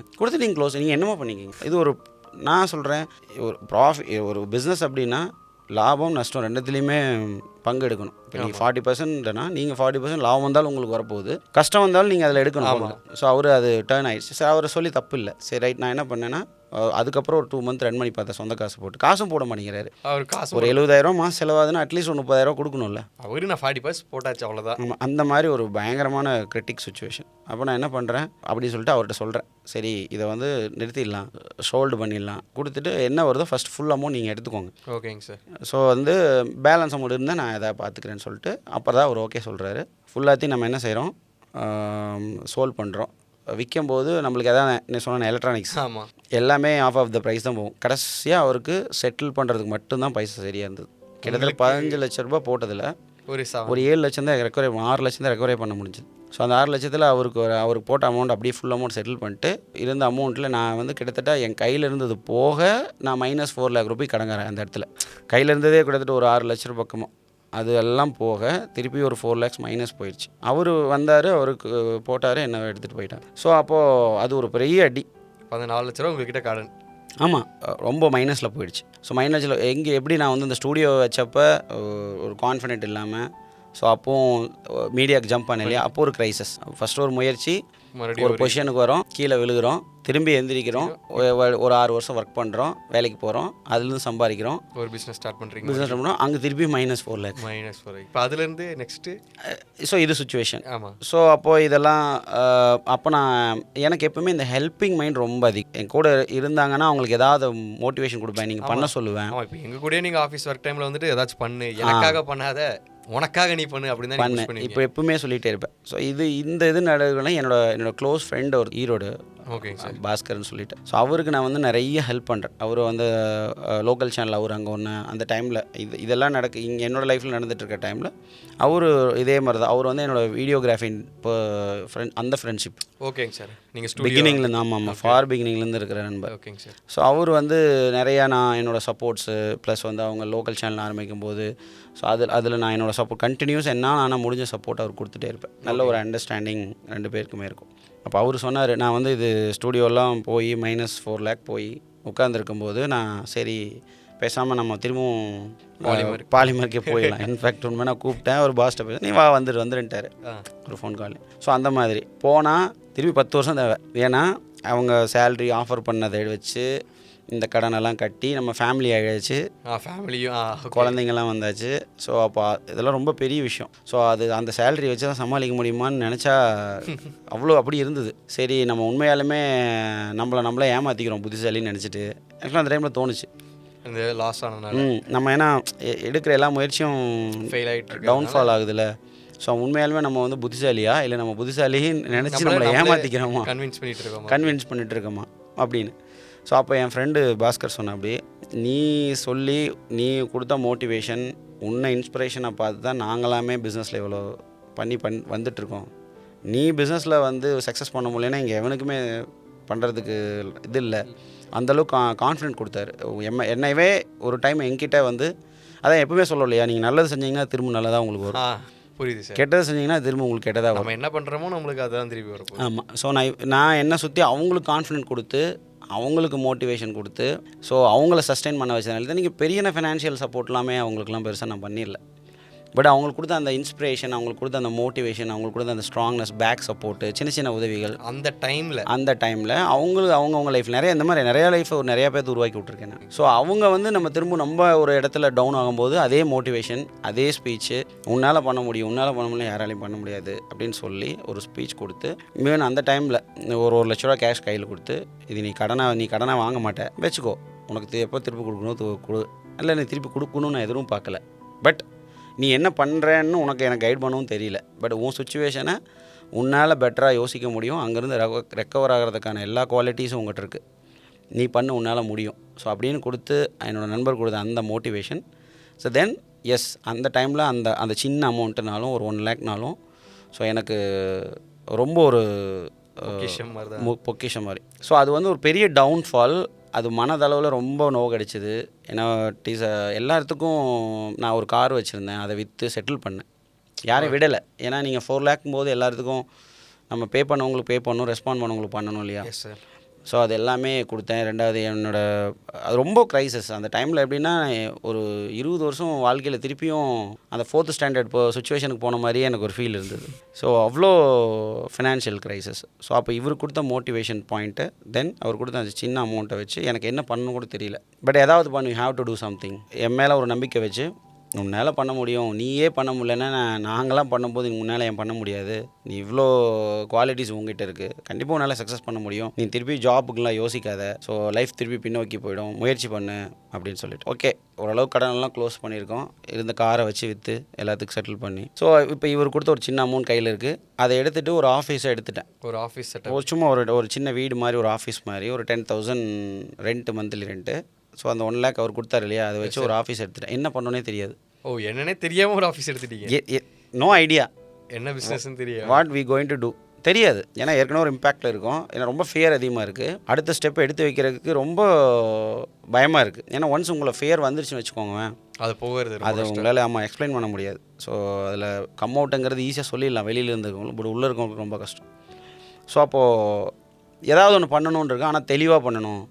நீங்கள் க்ளோஸ் நீங்கள் என்னமோ பண்ணிக்கிங்க. இது ஒரு, நான் சொல்கிறேன், ஒரு ஒரு பிஸ்னஸ் அப்படின்னா லாபம் நஷ்டம் ரெண்டுத்துலேயுமே பங்கு எடுக்கணும். இப்போ நீங்கள் 40%னா நீங்கள் 40% லாபம் வந்தாலும் உங்களுக்கு வரப்போகுது, கஷ்டம் வந்தாலும் நீங்கள் அதில் எடுக்கணும். ஸோ அவர் அது டேர்ன் ஆயிடுச்சு. சார் அவரை சொல்லி தப்பு இல்லை. சரி ரைட், நான் என்ன பண்ணேன்னா அதுக்கப்புறம் ஒரு 2 months ரன் பண்ணி பார்த்தேன். சொந்த காசு போட்டு, காசும் போட மாட்டேங்கிறாரு. அவர் காசு ஒரு 70,000 மாதம் செலவாதுன்னா அட்லீஸ்ட் ஒரு 30,000 கொடுக்கணும்ல. அவரு நான் 40% போட்டாச்சு, அவ்வளோதான். ஆமாம், அந்த மாதிரி ஒரு பயங்கரமான கிரிட்டிக் சுச்சுவேஷன். அப்போ நான் என்ன பண்ணுறேன் அப்படின்னு சொல்லிட்டு அவர்கிட்ட சொல்கிறேன், சரி இதை வந்து நிறுத்திடலாம், ஷோல்டு பண்ணிடலாம், கொடுத்துட்டு என்ன வருதோ ஃபஸ்ட் ஃபுல் அமௌண்ட் நீங்கள் எடுத்துக்கோங்க. ஓகேங்க சார். ஸோ வந்து பேலன்ஸ் அமௌண்ட் இருந்தால் நான் எதாவது பார்த்துக்கிறேன்னு சொல்லிட்டு அப்புறம் தான் அவர் ஓகே சொல்கிறாரு. ஃபுல்லாத்தையும் நம்ம என்ன செய்கிறோம், சோல்வ் பண்ணுறோம். விற்கும்போது நம்மளுக்கு எதாவது என்ன சொன்ன எலக்ட்ரானிக்ஸ் எல்லாமே ஆஃப் த ப்ரைஸ் தான் போகும். கடைசியாக அவருக்கு செட்டில் பண்ணுறதுக்கு மட்டும்தான் பைசா சரியாக இருந்தது. கிட்டத்தட்ட 15 லட்ச ரூபா போட்டதில் ஒரு 7 லட்சம் தான் ரெக்கவரி, 6 லட்சம் தான் ரெக்கவரி பண்ண முடிஞ்சுது. ஸோ அந்த 6 லட்சத்தில் அவருக்கு போட்ட அமௌண்ட் அப்படியே ஃபுல் அமௌண்ட் செட்டில் பண்ணிட்டு இருந்த அமௌண்ட்டில் நான் வந்து கிட்டத்தட்ட என் கையில் இருந்தது போக நான் -4 lakh ரூபாய் கடங்காரேன். அந்த இடத்துல கையில் இருந்ததே கிட்டத்தட்ட ஒரு 6 லட்ச ரூபா பக்கமாக, அது எல்லாம் போக திருப்பி ஒரு 4 lakhs மைனஸ் போயிடுச்சு. அவர் வந்தார், அவருக்கு போட்டார், என்ன எடுத்துகிட்டு போயிட்டார். ஸோ அப்போது அது ஒரு பெரிய அடி. 14 லட்ச ரூபா உங்கள்கிட்ட கடன். ஆமாம், ரொம்ப மைனஸில் போயிடுச்சு. ஸோ மைனஸில் எப்படி நான் வந்து இந்த ஸ்டூடியோ வச்சப்போ ஒரு கான்ஃபிடென்ட் இல்லாமல், ஸோ அப்போது மீடியாவுக்கு ஜம்ப் பண்ண இல்லையா, அப்போது ஒரு க்ரைசஸ். ஃபஸ்ட்டு ஒரு முயற்சி, ஒரு பொசிஷனுக்கு வரோம், கீழே விழுகிறோம், திரும்பி எந்திரிக்கிறோம், ஒரு 6 வருஷம் ஒர்க் பண்ணுறோம், வேலைக்கு போகிறோம், அதுலேருந்து சம்பாதிக்கிறோம், ஒரு பிஸ்னஸ் ஸ்டார்ட் பண்ணுறீங்க, பிஸ்னஸ் பண்ணுறோம், அங்கே திருப்பி -4 lakh. இப்போ அதுலேருந்து நெக்ஸ்ட்டு. ஸோ இது சுச்சுவேஷன். ஆமாம். ஸோ அப்போது இதெல்லாம் அப்போ நான் எனக்கு எப்பவுமே இந்த ஹெல்ப்பிங் மைண்ட் ரொம்ப அதிகம். என் கூட இருந்தாங்கன்னா அவங்களுக்கு ஏதாவது மோட்டிவேஷன் கொடுப்பேன், நீங்கள் பண்ண சொல்லுவேன். இப்போ எங்கள் கூட நீங்கள் ஆஃபீஸ் ஒர்க் டைமில் வந்துட்டு ஏதாச்சும் பண்ணு, எனக்காக பண்ணாத, உனக்காக நீ பண்ணு அப்படின்னு தான் இப்போ எப்பவுமே சொல்லிகிட்டே இருப்பேன். ஸோ இது நடக்குதுன்னா என்னோட க்ளோஸ் ஃப்ரெண்ட் ஒரு ஈரோடு, ஓகேங்க சார், பாஸ்கர்னு சொல்லிட்டு. ஸோ அவருக்கு நான் வந்து நிறைய ஹெல்ப் பண்ணுறேன். அவர் வந்து லோக்கல் சேனல், அவர் அங்கே ஒன்று அந்த டைமில் இதெல்லாம் இங்கே என்னோடய லைஃப்பில் நடந்துட்டு இருக்க டைமில் அவர் இதே மாதிரி தான். அவர் வந்து என்னோடய வீடியோகிராஃபி இப்போ அந்த ஃப்ரெண்ட்ஷிப். ஓகேங்க சார். நீங்கள் பிகினிங்லேருந்து, ஆமாம், ஃபார் பிகினிங்லேருந்து இருக்கிற நண்பர். ஓகேங்க சார். ஸோ அவர் வந்து நிறையா நான் என்னோடய சப்போர்ட்ஸு ப்ளஸ் வந்து அவங்க லோக்கல் சேனல் ஆரம்பிக்கும் போது, ஸோ அதில் நான் என்னோடய சப்போர்ட் கண்டினியூஸ் நான் முடிஞ்ச சப்போர்ட் அவர் கொடுத்துட்டே இருப்பேன். நல்ல ஒரு அண்டர்ஸ்டாண்டிங் 2 பேருக்குமே இருக்கும். அப்போ அவர் சொன்னார், நான் வந்து இது ஸ்டூடியோலாம் போய் -4 lakh போய் உட்காந்துருக்கும்போது நான் சரி பேசாமல் நம்ம திரும்பவும் பாலிமருக்கே போயிடலாம். இன்ஃபேக்ட் உண்மை நான் கூப்பிட்டேன், ஒரு பாஸ்ட்டை பேச, நீ வந்துட்டார் ஒரு ஃபோன் கால். ஸோ அந்த மாதிரி போனால் திரும்பி 10 வருஷம் தேவை. ஏன்னா அவங்க சேல்ரி ஆஃபர் பண்ணதை வச்சு இந்த கடனெல்லாம் கட்டி நம்ம ஃபேமிலி ஆகிடுச்சு, ஃபேமிலியும் குழந்தைங்கள்லாம் வந்தாச்சு. ஸோ அப்போ இதெல்லாம் ரொம்ப பெரிய விஷயம். ஸோ அந்த சேலரி வச்சு தான் சமாளிக்க முடியுமான்னு நினச்சா அப்படி இருந்தது. சரி நம்ம உண்மையாலுமே நம்மளே ஏமாற்றிக்கிறோம் புத்திசாலின்னு நினச்சிட்டு ஆக்சுவலாக அந்த டைமில் தோணுச்சு. இந்த லாஸ் ஆனதுனால நம்ம ஏன்னா எடுக்கிற எல்லா முயற்சியும் ஃபெயில் ஆகிட்டு டவுன்ஃபால் ஆகுதுல்ல. ஸோ உண்மையாலுமே நம்ம வந்து புத்திசாலியா இல்லை நம்ம புத்திசாலின்னு நினச்சி நம்மளை ஏமாற்றிக்கிறோமா, கன்வின்ஸ் பண்ணிகிட்டு இருக்கோமா அப்படின்னு. ஸோ அப்போ என் ஃப்ரெண்டு பாஸ்கர் சொன்ன, அப்படி நீ கொடுத்த மோட்டிவேஷன், உன்னை இன்ஸ்பிரேஷனை பார்த்து தான் நாங்களாமே பிஸ்னஸில் இவ்வளோ பண்ணி வந்துட்டுருக்கோம். நீ பிஸ்னஸில் வந்து சக்ஸஸ் பண்ண முடியலன்னா இங்கே எவனுக்குமே பண்ணுறதுக்கு இது இல்லை. அந்தளவுக்கு கான்ஃபிடென்ட் கொடுத்தாரு. என்னையவே ஒரு டைம் என்கிட்ட வந்து, அதான் எப்பவுமே சொல்ல இல்லையா, நீங்கள் நல்லது செஞ்சீங்கன்னா திரும்ப நல்லதாக உங்களுக்கு வரும். புரியுது சார். கெட்டது செஞ்சிங்கன்னா திரும்ப உங்களுக்கு கெட்டதாக வரும். நம்ம என்ன பண்ணுறோமோ நம்மளுக்கு அதுதான் திரும்பி வரும். ஆமாம். ஸோ நான் என்ன சுற்றி அவங்களுக்கு கான்ஃபிடென்ட் கொடுத்து, அவங்களுக்கு மோட்டிவேஷன் கொடுத்து, ஸோ அவங்கள சஸ்டெயின் பண்ண வச்சதுனால தான் நீங்கள் பெரிய ஃபினான்ஷியல் சப்போர்ட்லாமே அவங்களுக்குலாம் பெருசாக நான் பண்ணிடல. பட் அவங்களுக்கு கொடுத்த அந்த இன்ஸ்பிரேஷன், அவங்களுக்கு கொடுத்த அந்த மோட்டிவேஷன், அவங்களுக்கு கொடுத்த அந்த ஸ்ட்ராங்னஸ், பேக் சப்போர்ட்டு, சின்ன சின்ன உதவிகள் அந்த டைமில் அவங்கவுங்க லைஃப் இந்த மாதிரி நிறையா லைஃப்பை நிறையா பேர் உருவாக்கி விட்ருக்கேன் நான். ஸோ அவங்க வந்து நம்ம ஒரு இடத்துல டவுன் ஆகும்போது அதே மோட்டிவேஷன், அதே ஸ்பீச்சு, உன்னால் பண்ண முடியும் யாராலையும் பண்ண முடியாது அப்படின்னு சொல்லி ஒரு ஸ்பீச் கொடுத்து, மீன் அந்த டைமில் ஒரு ₹1,00,000 கேஷ் கையில் கொடுத்து, இது நீ கடனாக வாங்க மாட்டேன், வச்சுக்கோ, உனக்கு எப்போ திருப்பி கொடுக்கணும் கொடு, இல்லை நீ திருப்பி கொடுக்கணும்னு நான் எதுவும் பார்க்கல, பட் நீ என்ன பண்ணுறேன்னு எனக்கு கைட் பண்ணவும் தெரியல, பட் உன் சுச்சுவேஷனை உன்னால் பெட்டராக யோசிக்க முடியும், அங்கேருந்து ரெக்கவர் ஆகிறதுக்கான எல்லா குவாலிட்டிஸும் உங்கள்கிட்ட இருக்குது, நீ பண்ண உன்னால் முடியும். ஸோ அப்படின்னு கொடுத்து என்னோடய நண்பர் கொடுத்த அந்த மோட்டிவேஷன். ஸோ தென் எஸ், அந்த டைமில் அந்த சின்ன அமௌண்ட்டுனாலும் ஒரு 1 lakhனாலும் ஸோ எனக்கு ரொம்ப ஒரு பொக்கிஷம் மாதிரி. ஸோ அது வந்து ஒரு பெரிய டவுன்ஃபால். அது மனதளவில் ரொம்ப நோகடிச்சிது. ஏன்னா எல்லாத்துக்கும் நான் ஒரு கார் வச்சுருந்தேன், அதை விற்று செட்டில் பண்ணேன், யாரையும் விடலை. ஏன்னா நீங்கள் 4 lakh போது எல்லாத்துக்கும் நம்ம பே பண்ணணும், ரெஸ்பாண்ட் பண்ணவங்களுக்கு பண்ணணும் இல்லையா. ஸோ அது எல்லாமே கொடுத்தேன். ரெண்டாவது அது ரொம்ப க்ரைசஸ் அந்த டைமில். எப்படின்னா ஒரு 20 வருஷம் வாழ்க்கையில் திருப்பியும் அந்த 4th ஸ்டாண்டர்ட் சுச்சுவேஷனுக்கு போன மாதிரியே எனக்கு ஒரு ஃபீல் இருந்தது. ஸோ அவ்வளோ ஃபினான்ஷியல் க்ரைசஸ். ஸோ அப்போ இவர் கொடுத்த மோட்டிவேஷன் பாயிண்ட்டு, தென் அவர் கொடுத்த அந்த சின்ன அமௌண்ட்டை வச்சு எனக்கு என்ன பண்ணணும் கூட தெரியல, பட் ஏதாவது you have to do something. என் மேலே ஒரு நம்பிக்கை வச்சு, உன்னால் பண்ண முடியும், நீயே பண்ண முடியலன்னா நாங்களாம் பண்ணும்போது உன்னால் ஏன் பண்ண முடியாது, நீ இவ்வளோ குவாலிட்டிஸ் உங்ககிட்ட இருக்குது, கண்டிப்பாக உன்னால் சக்ஸஸ் பண்ண முடியும், நீ திருப்பி ஜாப்புக்கெலாம் யோசிக்காத, ஸோ லைஃப் திருப்பி பின்னோக்கி போயிடும், முயற்சி பண்ணு அப்படின்னு சொல்லிட்டு. ஓகே, ஓரளவு கடனெல்லாம் க்ளோஸ் பண்ணியிருக்கோம், இருந்த காரை வச்சு விற்று எல்லாத்துக்கும் செட்டில் பண்ணி. ஸோ இப்போ இவர் கொடுத்த ஒரு சின்ன அமௌண்ட் கையில் இருக்குது, அதை எடுத்துகிட்டு ஒரு ஆஃபீஸை எடுத்துட்டேன். ஒரு ஆஃபீஸ் சும்மா ஒரு சின்ன வீடு மாதிரி, ஒரு ஆஃபீஸ் மாதிரி, ஒரு 10,000 ரெண்ட்டு, மந்த்லி ரெண்ட்டு. ஸோ அந்த 1 lakh அவர் கொடுத்தாரு இல்லையா, அதை வச்சு ஒரு ஆஃபீஸ் எடுத்துட்டேன். என்ன பண்ணோன்னே தெரியாது. என்னன்னே தெரியாமல் ஒரு ஆஃபீஸ் எடுத்துட்டீங்க. நோ ஐடியா, என்ன பிஸ்னஸ்ன்னு தெரியாது, what we going to do தெரியாது. ஏன்னா ஏற்கனவே ஒரு இம்பேக்டில் இருக்கும், ஏன்னா ரொம்ப ஃபியர் அதிகமாக இருக்குது. அடுத்த ஸ்டெப் எடுத்து வைக்கிறதுக்கு ரொம்ப பயமாக இருக்குது. ஏன்னா ஒன்ஸ் உங்களை ஃபியர் வந்துருச்சுன்னு வச்சுக்கோங்க, அது உங்களால் எக்ஸ்பிளைன் பண்ண முடியாது. ஸோ அதில் கம் அவுட்டுங்கிறது ஈஸியாக சொல்லிடலாம் வெளியில் இருந்துருக்கவங்களும், பட் உள்ளே இருக்கவங்களுக்கு ரொம்ப கஷ்டம். ஸோ அப்போது ஏதாவது ஒன்று பண்ணணுன்னு இருக்கு, ஆனால் தெளிவாக பண்ணணும்.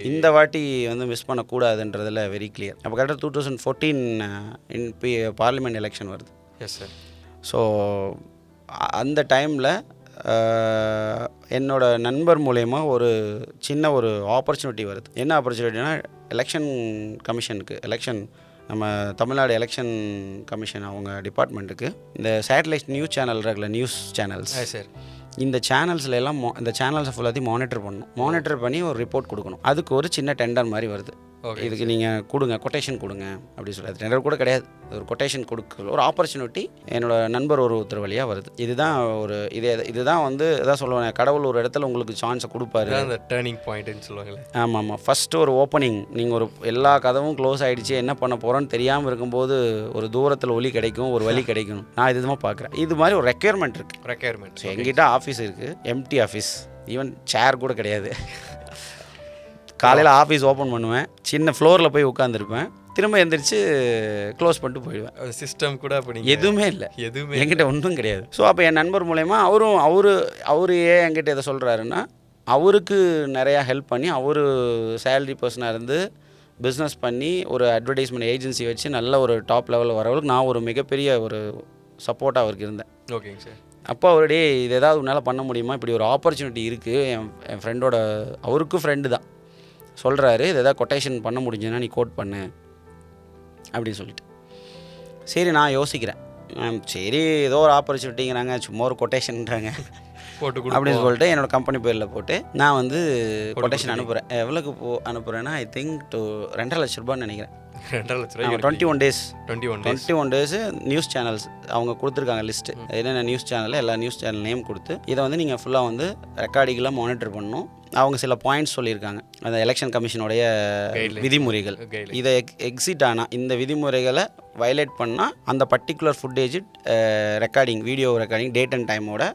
இந்த வாட்டி வந்து மிஸ் பண்ணக்கூடாதுன்றதில் வெரி கிளியர். அப்போ கரெக்டாக 2014 பார்லிமெண்ட் எலெக்ஷன் வருது. S sir. ஸோ அந்த டைமில் என்னோட நண்பர் மூலயமா ஒரு சின்ன ஒரு ஆப்பர்ச்சுனிட்டி வருது. என்ன ஆப்பர்ச்சுனிட்டினா, எலெக்ஷன் நம்ம தமிழ்நாடு எலெக்ஷன் கமிஷன் அவங்க டிபார்ட்மெண்ட்டுக்கு இந்த சேட்டலைட் நியூஸ் சேனல் இருக்குல்ல, நியூஸ் சேனல்ஸ் சார், இந்த சேனல்ஸில் எல்லாம் இந்த சேனல்ஸை ஃபுல்லாத்தையும் மானிட்டர் பண்ணி ஒரு ரிப்போர்ட் கொடுக்கணும். அதுக்கு ஒரு சின்ன டெண்டர் மாதிரி வருது. இதுக்கு நீங்கள் கொடுங்க, கொட்டேஷன் கொடுங்க அப்படின்னு சொல்லி. அது டெண்டர் கூட கிடையாது, ஒரு கொட்டேஷன் கொடுக்க ஒரு ஆப்பர்ச்சுனிட்டி என்னோட நண்பர் ஒருத்தர் வழியாக வருது. இதுதான் வந்து எதாவது சொல்லுவேன், கடவுள் ஒரு இடத்துல உங்களுக்கு சான்ஸை கொடுப்பாரு, அந்த டர்னிங் பாயிண்ட்னு சொல்லுவாங்களே. ஆமாம், ஃபஸ்ட்டு ஒரு ஓப்பனிங். நீங்கள் ஒரு எல்லா கதவும் க்ளோஸ் ஆகிடுச்சு, என்ன பண்ண போகிறோன்னு தெரியாமல் இருக்கும்போது ஒரு தூரத்தில் ஒலி கிடைக்கும், ஒரு வழி கிடைக்கும். நான் இதுதான் பார்க்குறேன். இது மாதிரி ஒரு ரெக்யர்மெண்ட் இருக்குது. எங்கிட்ட ஆஃபீஸ் இருக்குது, எம்டி ஆஃபீஸ், ஈவன் சேர் கூட கிடையாது. காலையில் ஆஃபீஸ் ஓப்பன் பண்ணுவேன், சின்ன ஃப்ளோரில் போய் உட்காந்துருப்பேன், திரும்ப எந்திரிச்சு க்ளோஸ் பண்ணிட்டு போயிடுவேன். சிஸ்டம் கூட அப்படி எதுவுமே இல்லை, என்கிட்ட ஒன்றும் கிடையாது. ஸோ அப்போ என் நண்பர் மூலயமா அவரு ஏன் என்கிட்ட எதை சொல்கிறாருன்னா, அவருக்கு நிறையா ஹெல்ப் பண்ணி, அவர் சேலரி பர்சனாக இருந்து பிஸ்னஸ் பண்ணி ஒரு அட்வர்டைஸ்மெண்ட் ஏஜென்சி வச்சு நல்ல ஒரு டாப் லெவலில் வரவங்களுக்கு நான் ஒரு மிகப்பெரிய ஒரு சப்போர்ட்டாக அவருக்கு இருந்தேன். ஓகேங்க சார். அப்போ அவருடைய இது ஏதாவது உன்னால் பண்ண முடியுமா, இப்படி ஒரு ஆப்பர்ச்சுனிட்டி இருக்குது, என் ஃப்ரெண்டோட அவருக்கும் ஃப்ரெண்டு தான் சொல்கிறாரு, இது எதாவது கொட்டேஷன் பண்ண முடிஞ்சுன்னா நீ கோட் பண்ணு அப்படின்னு சொல்லிட்டு. சரி நான் யோசிக்கிறேன், சரி ஏதோ ஒரு ஆப்பர்ச்சுனிட்டிங்கிறாங்க, சும்மா ஒரு கொட்டேஷன்றாங்க அப்படின்னு சொல்லிட்டு என்னோடய கம்பெனி பேரில் போட்டு நான் வந்து கொட்டேஷன் அனுப்புகிறேன். எவ்வளோக்கு அனுப்புகிறேன்னா, ஐ திங்க் ₹2.5 லட்சம் நினைக்கிறேன். 21 days நியூஸ் சேனல்ஸ் அவங்க கொடுத்துருக்காங்க லிஸ்ட்டு, என்னென்ன நியூஸ் சேனல், எல்லா நியூஸ் சேனல் நேம் கொடுத்து இதை வந்து நீங்கள் ஃபுல்லாக வந்து ரெக்கார்டிங்கெலாம் மானிட்டர் பண்ணணும். அவங்க சில பாயிண்ட்ஸ் சொல்லியிருக்காங்க, அந்த எலெக்ஷன் கமிஷனுடைய விதிமுறைகள். இதை எக்ஸிட் ஆனால், இந்த விதிமுறைகளை வயலேட் பண்ணால் அந்த particular footage recording, video recording, date and டைமோட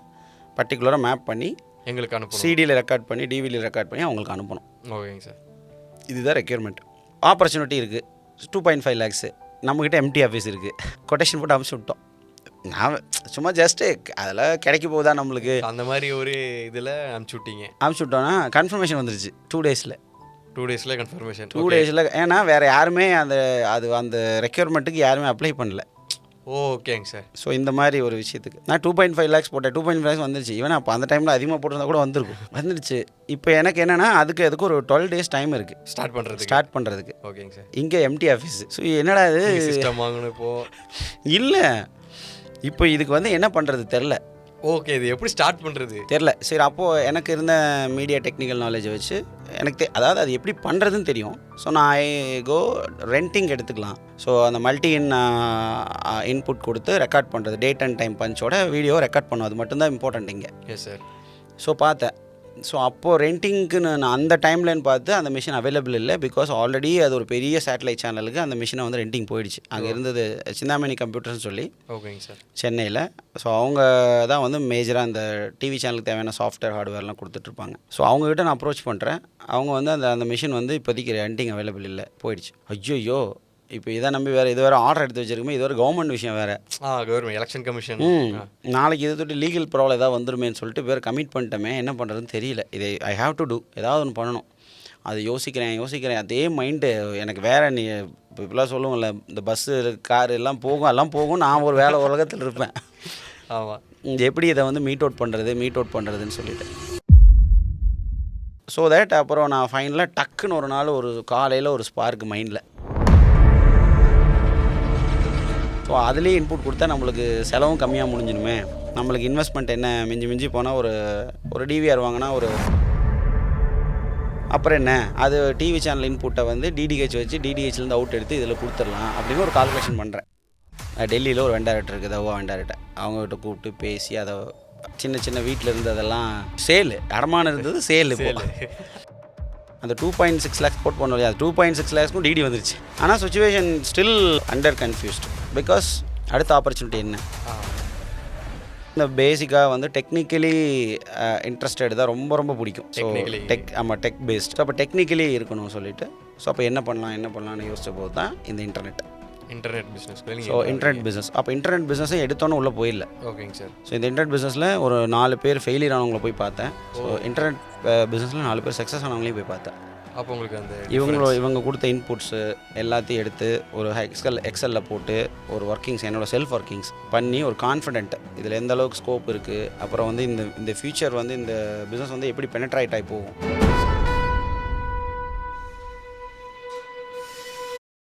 பர்டிகுலராக மேப் பண்ணி எங்களுக்கு அனுப்பணும், சிடியில் ரெக்கார்ட் பண்ணி டிவியில் ரெக்கார்ட் பண்ணி அவங்களுக்கு அனுப்பணும். ஓகேங்க சார். இதுதான் ரெக்யர்மெண்ட். ஆப்பர்ச்சுனிட்டி இருக்குது, 2.5 lakhs, நம்மக்கிட்ட எம்டி ஆஃபீஸ் இருக்குது, கொட்டேஷன் போட்டு அனுப்பிச்சி விட்டோம். நான் சும்மா ஜஸ்ட்டு அதில் கிடைக்க போகுதா நம்மளுக்கு, அந்த மாதிரி ஒரு இதில் அனுப்பிச்சி விட்டோன்னா கன்ஃபர்மேஷன் வந்துருச்சு 2 days. 2 டேஸில் கன்ஃபர்மேஷன். 2 டேஸில். ஏன்னா வேறு யாருமே அந்த ரெக்யர்மெண்ட்டுக்கு யாருமே அப்ளை பண்ணல. ஓகேங்க சார். ஸோ இந்த மாதிரி ஒரு விஷயத்துக்கு நான் 2.5 lakhs போட்டேன். 2.5 lakhs வந்துருச்சு. ஈவன் அப்போ அந்த டைமில் அதிகமாக போட்டிருந்தா கூட வந்துருச்சு. இப்போ எனக்கு என்னென்னா அதுக்கு ஒரு 12 days டைம் இருக்குது ஸ்டார்ட் பண்ணுறதுக்கு. ஓகேங்க சார். இங்கே எம்டி ஆஃபீஸ். ஸோ என்னடா இது சிஸ்டம் வாங்கணும் இப்போது இல்லை. இப்போ இதுக்கு வந்து என்ன பண்ணுறது தெரில. ஓகே, இது எப்படி ஸ்டார்ட் பண்ணுறது தெரில. சரி, அப்போது எனக்கு இருந்த மீடியா டெக்னிக்கல் நாலேஜை வச்சு எனக்கு அதாவது அது எப்படி பண்ணுறதுன்னு தெரியும். ஸோ நான் கோ ரெண்டிங் எடுத்துக்கலாம். ஸோ அந்த மல்டி இன்புட் கொடுத்து ரெக்கார்ட் பண்ணுறது, டேட் அண்ட் டைம் பஞ்சோட வீடியோ ரெக்கார்ட் பண்ணும். அது மட்டும்தான் இம்பார்ட்டன்ட் இங்கே. Yes sir. ஸோ பார்த்தேன். ஸோ அப்போது ரெண்டிங்க்குன்னு நான் அந்த டைம்லன்னு பார்த்து அந்த மிஷின் அவைலபிள் இல்லை. பிகாஸ் ஆல்ரெடி அது ஒரு பெரிய சேட்டலைட் சேனலுக்கு அந்த மிஷினை வந்து ரெண்டிங் போயிடுச்சு. அங்கே இருந்தது சிந்தாமணி கம்ப்யூட்டர்ஸ்னு சொல்லி. ஓகேங்க சார். சென்னையில். ஸோ அவங்க தான் வந்து மேஜராக அந்த டிவி சேனலுக்கு தேவையான சாஃப்ட்வேர் ஹார்ட்வேர்லாம் கொடுத்துட்ருப்பாங்க. ஸோ அவங்ககிட்ட நான் அப்ரோச் பண்ணுறேன். அவங்க வந்து அந்த மிஷின் வந்து இப்போதைக்கு ரெண்டிங் அவைலபிள் இல்லை, போயிடுச்சு. ஐயோ, இப்போ இதை நம்பி இது வேறு ஆர்டர் எடுத்து வச்சிருக்குமே, இது ஒரு கவர்மெண்ட் விஷயம் வேறு. Government election commission. நாளைக்கு இதை தொட்டு லீகல் ப்ராப்ளம் ஏதாவது வந்துருமேன்னு சொல்லிட்டு வேறு கமிட் பண்ணிட்டோமே, என்ன பண்ணுறதுன்னு தெரியல. இதை ஐ ஹாவ் டு டூ, ஏதாவது ஒன்று பண்ணணும். அது யோசிக்கிறேன். அதே மைண்டு எனக்கு வேறு. நீ இப்போலாம் சொல்லுவோம்ல, இந்த பஸ்ஸு கார் எல்லாம் போகும். நான் ஒரு வேலை உலகத்தில் இருப்பேன். ஆமாம். எப்படி இதை வந்து மீட் அவுட் பண்ணுறதுன்னு சொல்லிட்டு. ஸோ தேட் அப்புறம் நான் ஃபைனலாக டக்குன்னு ஒரு நாள் ஒரு காலையில் ஒரு ஸ்பார்க் மைண்டில். ஸோ அதுலேயே இன்புட் கொடுத்தா நம்மளுக்கு செலவும் கம்மியாக முடிஞ்சிடுமே. நம்மளுக்கு இன்வெஸ்ட்மெண்ட் என்ன, மிஞ்சி போனால் ஒரு டிவிஆர் வாங்கினா அப்புறம் என்ன, அது டிவி சேனல் இன்புட்டை வந்து டிடிஹெச் வச்சு டிடிஹெச்லேருந்து அவுட் எடுத்து இதில் கொடுத்துடலாம் அப்படின்னு ஒரு கால்குலேஷன் பண்ணுறேன். டெல்லியில் ஒரு வெண்டாரேட்டர் இருக்குது, தவா வெண்டாரேட்டர். அவங்ககிட்ட கூப்பிட்டு பேசி அதை சின்ன வீட்டில் இருந்து அதெல்லாம் சேலு அடமானம் இருந்தது, சேலு அந்த 2.6 lakhs போட் பண்ணோம் இல்லையா, 2.6 lakhsக்கும் டிடி வந்துருச்சு. ஆனால் situation still under confused. Because அடுத்த ஆப்பர்ச்சுனிட்டி என்ன. இந்த பேசிக்காக வந்து டெக்னிக்கலி இன்ட்ரெஸ்டட் தான் ரொம்ப பிடிக்கும். So tech based. ஸோ அப்போ டெக்னிக்கலி இருக்கணும் சொல்லிட்டு. ஸோ அப்போ என்ன பண்ணலாம்னு யோசிச்ச போது தான் இந்த internet business. So internet business. அப்போ இன்டர்நெட் பிஸ்னஸை எடுத்தோன்னு உள்ளே போயிடல. ஓகேங்க சார். ஸோ இந்த இன்டர்நெட் பிஸ்னஸில் ஒரு 4 பேர் ஃபெயிலியர் ஆனவங்களை போய் பார்த்தேன். ஸோ இன்டர்நெட் பிஸ்னஸில் 4 பேர் சக்ஸஸ் ஆனவங்களையும் போய் பார்த்தேன். அப்போ உங்களுக்கு அந்த இவங்க கொடுத்த இன்புட்ஸு எல்லாத்தையும் எடுத்து ஒரு எக்ஸலில் போட்டு ஒரு என்னோடய செல்ஃப் ஒர்க்கிங்ஸ் பண்ணி ஒரு கான்ஃபிடென்ட் இதில் எந்த அளவுக்கு ஸ்கோப் இருக்குது, அப்புறம் வந்து இந்த ஃபியூச்சர் வந்து இந்த பிஸ்னஸ் வந்து எப்படி பெனட்ரேட் ஆகி போகும்.